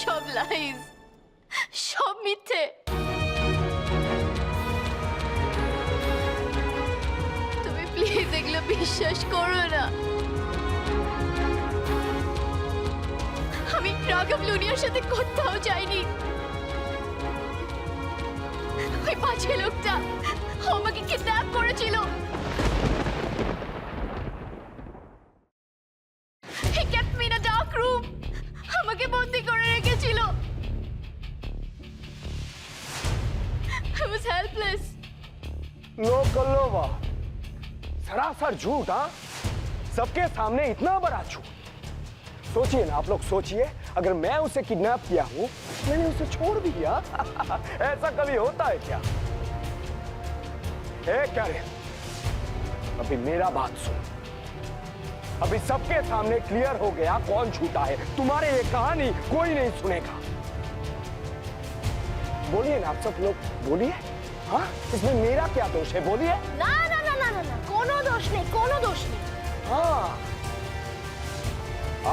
সব লাইজ, সব মিথ্যে। তুমি প্লিজ এগুলো বিশ্বাস করো না। আমি রাঘব লুনিয়ার সাথে কোথাও যাইনি। ওই বাজে লোকটা আমাকে কিডন্যাপ করেছিল। He kept me in a dark room. আমাকে বন্দি করে রেখেছিল। I was helpless. लो कल्लो वाह, सरासर झूठ। हाँ, सबके सामने इतना बड़ा झूठ। सोचिए ना, आप लोग सोचिए, अगर मैं उसे किडनैप किया हूं, मैंने उसे छोड़ भी दिया। ऐसा कभी होता है क्या? क्या रे? अभी मेरा बात सुन। अभी सबके सामने क्लियर हो गया कौन झूठा है। तुम्हारे ये कहानी कोई नहीं सुनेगा। बोलिए ना आप सब लोग, बोलिए। हाँ, इसमें मेरा क्या दोष है? बोलिए। না না না না না না, কোনো দোষ নেই, কোনো দোষ নেই। हाँ,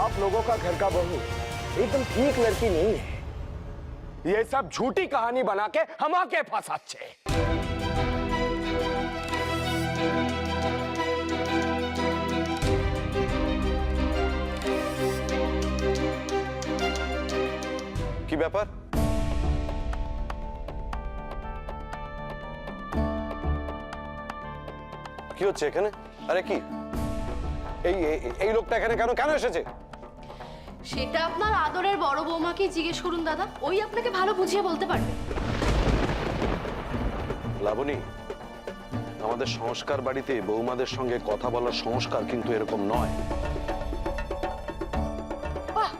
आप लोगों का घर का बहू एकदम ठीक लड़की नहीं है। ये सब झूठी कहानी बना के हम आके फंसाচ্ছে। কি ব্যাপার? কি হচ্ছে এখানে? আরে কি এই এই লোকটা এখানে কেন কেন এসেছে? সেটা আপনার আদরের বড় বৌমাকে জিজ্ঞেস করুন দাদা, ওই আপনাকে ভালো বুঝিয়ে বলতে পারবে। লাবণী, আমাদের সংস্কার বাড়িতে বৌমাদের সঙ্গে কথা বলার সংস্কার কিন্তু এরকম নয়। বাহ,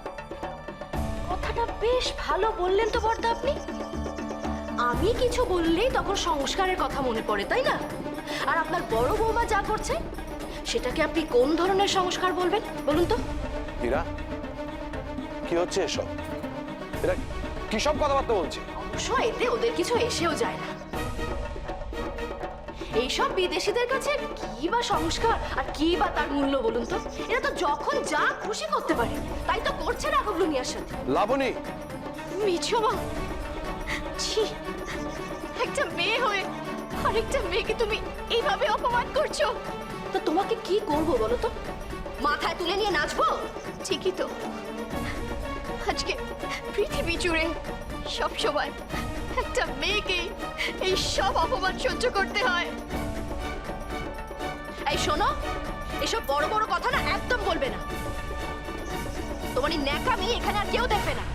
কথাটা বেশ ভালো বললেন তো বর্দা আপনি। আমি কিছু বললেই তখন সংস্কারের কথা মনে পড়ে, তাই না? আর আপনার বড় বৌমা যা করছে সেটাকে আপনি কোন ধরনের সংস্কার বলবেন বলুন তো? হীরা, কি হচ্ছে এসব? এরা কি সব কথাবার্তা বলছে? অবশ্য এতে ওদের কিছু এসেও যায় না। এইসব বিদেশিদের কাছে কি বা সংস্কার আর কি বা তার মূল্য বলুন তো? এরা তো যখন যা খুশি করতে পারে, তাই তো করছে রাঘব লুনিয়ার সাথে। লাবণী, মিছমা, ছি, একটা মেয়ে হয়ে আরেকটা মেয়েকে তুমি এইভাবে অপমান করছো। তো তোমাকে কি করবো বলো তো? মাথায় তুলে নিয়ে নাচবো? ঠিকই তো, আজকে পৃথিবী জুড়ে সব সময় একটা মেয়েকে এই সব অপমান সহ্য করতে হয়। এই শোনো, এসব বড় বড় কথা না একদম বলবে না। তোমার এই ন্যাকামি এখানে আর কেউ দেখবে না।